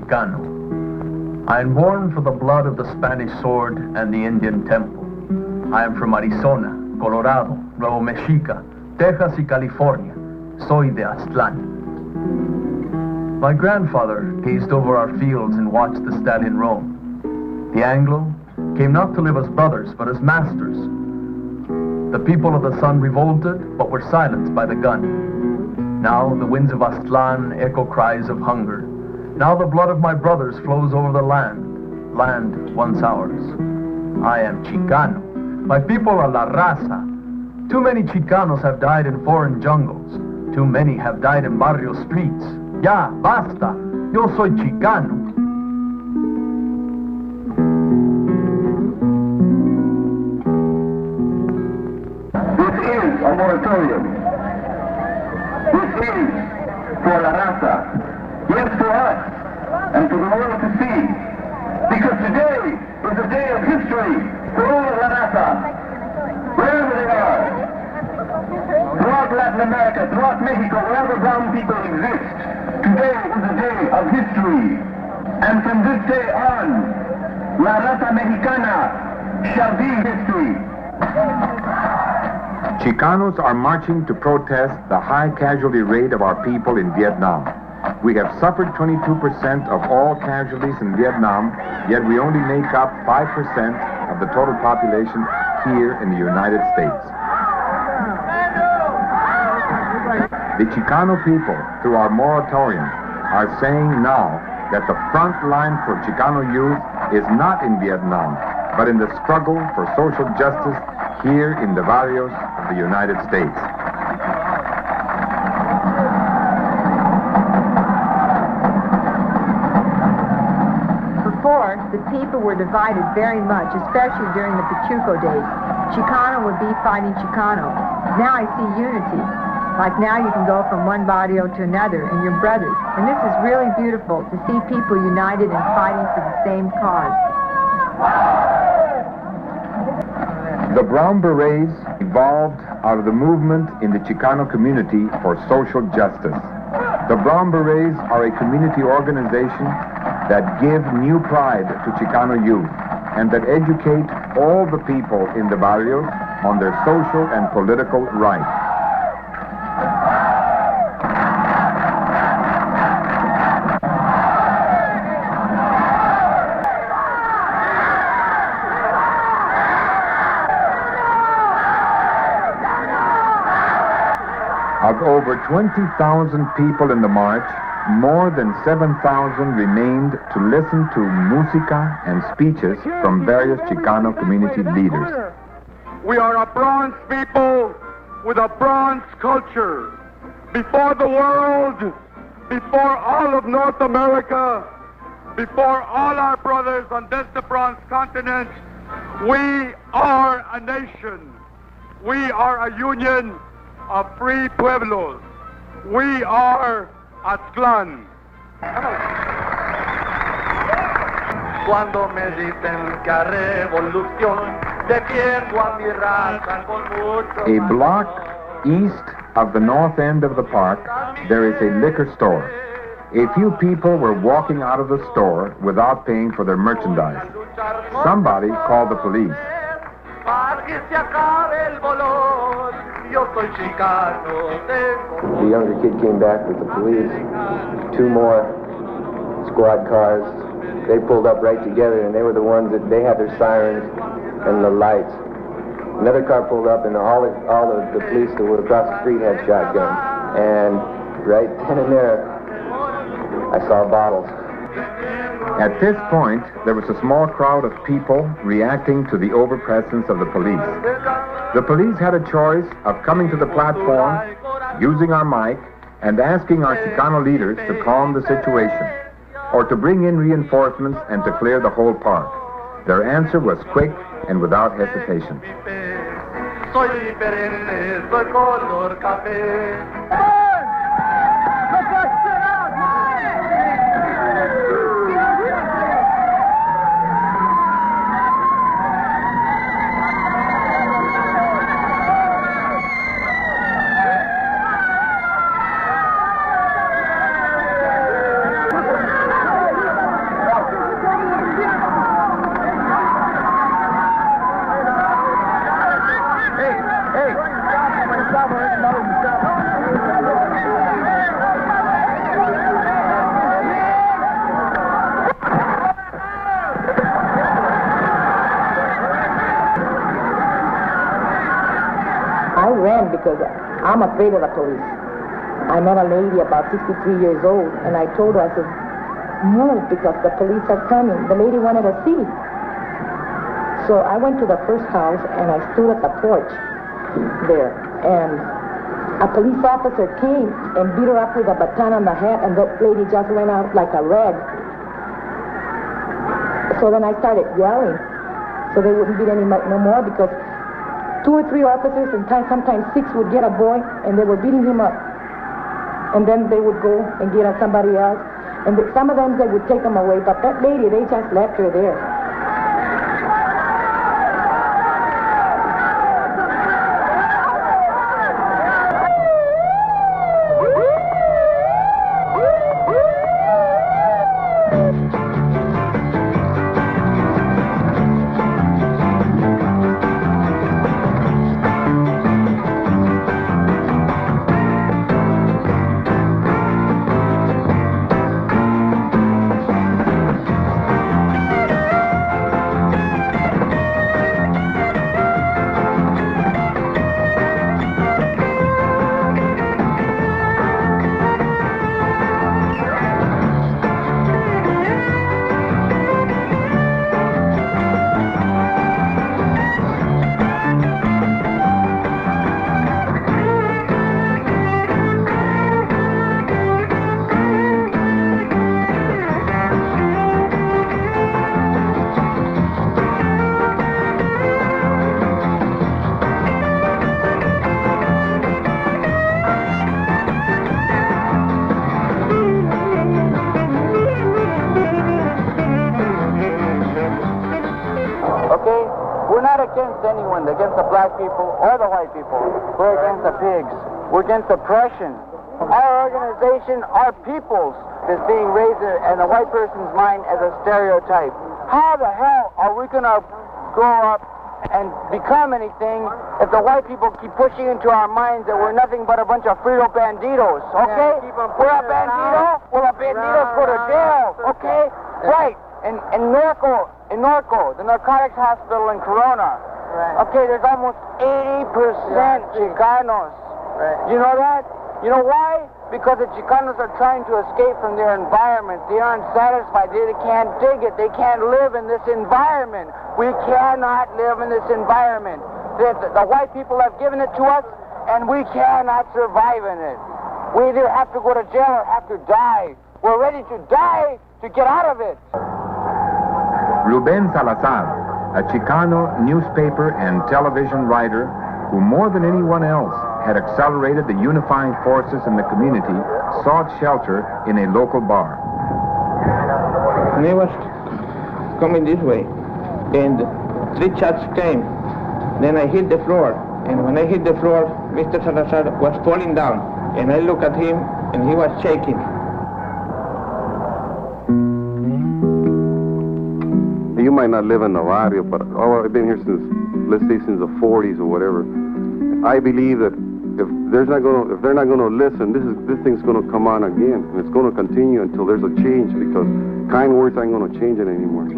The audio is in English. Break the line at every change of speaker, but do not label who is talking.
Chicano. I am born for the blood of the Spanish sword and the Indian temple. I am from Arizona, Colorado, Nuevo Mexico, Texas y California. Soy de Aztlán. My grandfather gazed over our fields and watched the stallion roam. The Anglo came not to live as brothers, but as masters. The people of the sun revolted, but were silenced by the gun. Now the winds of Aztlán echo cries of hunger. Now the blood of my brothers flows over the land once ours. I am Chicano. My people are La Raza. Too many Chicanos have died in foreign jungles. Too many have died in barrio streets. Ya, basta. Yo soy Chicano.
This is a moratorium. This is for La Raza. Yes, for us, and for the world to see. Because today is a day of history for all of La Raza, wherever they are. Throughout Latin America, throughout Mexico, wherever brown people exist, today is a day of history. And from this day on, La Raza Mexicana shall be history.
Chicanos are marching to protest the high casualty rate of our people in Vietnam. We have suffered 22% of all casualties in Vietnam, yet we only make up 5% of the total population here in the United States. The Chicano people, through our moratorium, are saying now that the front line for Chicano youth is not in Vietnam, but in the struggle for social justice here in the barrios of the United States.
Before, the people were divided very much, especially during the Pachuco days. Chicano would be fighting Chicano. Now I see unity. Like now you can go from one barrio to another and you're brothers. And this is really beautiful to see people united and fighting for the same cause.
The Brown Berets evolved out of the movement in the Chicano community for social justice. The Brown Berets are a community organization that give new pride to Chicano youth and that educate all the people in the barrios on their social and political rights. Of over 20,000 people in the march, more than 7,000 remained to listen to música and speeches from various Chicano community leaders.
We are a bronze people with a bronze culture. Before the world, before all of North America, before all our brothers on this the bronze continent, we are a nation. We are a union of free pueblos. We are Aztlán.
Cuando me dicen que a revolución defiendo a mi raza con mucho
A block east of the north end of the park, there is a liquor store. A few people were walking out of the store without paying for their merchandise. Somebody called the police.
The younger kid came back with the police, 2 more squad cars. They pulled up right together, and they were the ones that they had their sirens and the lights. Another car pulled up, and all the police that were across the street had shotguns. And right then and there, I saw bottles.
At this point, there was a small crowd of people reacting to the overpresence of the police. The police had a choice of coming to the platform, using our mic, and asking our Chicano leaders to calm the situation, or to bring in reinforcements and to clear the whole park. Their answer was quick and without hesitation.
Soy diferente, soy color café.
because I'm afraid of the police. I met a lady about 63 years old, and I told her, I said, move because the police are coming. The lady wanted to see. So I went to the first house, and I stood at the porch there, and a police officer came and beat her up with a baton on the head, and that lady just went out like a rag. So then I started yelling, so they wouldn't beat no more, because 2 or 3 officers, and sometimes 6 would get a boy, and they were beating him up. And then they would go and get somebody else, and some of them, they would take them away, but that lady, they just left her there.
Against the black people or the white people. We're against the pigs. We're against oppression. Our organization, our peoples, is being raised in the white person's mind as a stereotype. How the hell are we going to grow up and become anything if the white people keep pushing into our minds that we're nothing but a bunch of Frito banditos, okay? We're a bandito? Well, a bandito's go to jail, okay? Right. In Norco, the narcotics hospital in Corona, okay, there's almost 80% Chicanos. Right. You know that? You know why? Because the Chicanos are trying to escape from their environment. They aren't satisfied. They can't dig it. They can't live in this environment. We cannot live in this environment. The white people have given it to us, and we cannot survive in it. We either have to go to jail or have to die. We're ready to die to get out of it.
Ruben Salazar, a Chicano newspaper and television writer who more than anyone else had accelerated the unifying forces in the community, sought shelter in a local bar.
And I was coming this way, and 3 shots came. Then I hit the floor, and when I hit the floor, Mr. Salazar was falling down, and I looked at him, and he was shaking.
You might not live in the barrio, but I've been here since, let's say, since the 40s or whatever. I believe that if they're not going to listen, this thing's going to come on again, and it's going to continue until there's a change, because kind words aren't going to change it anymore.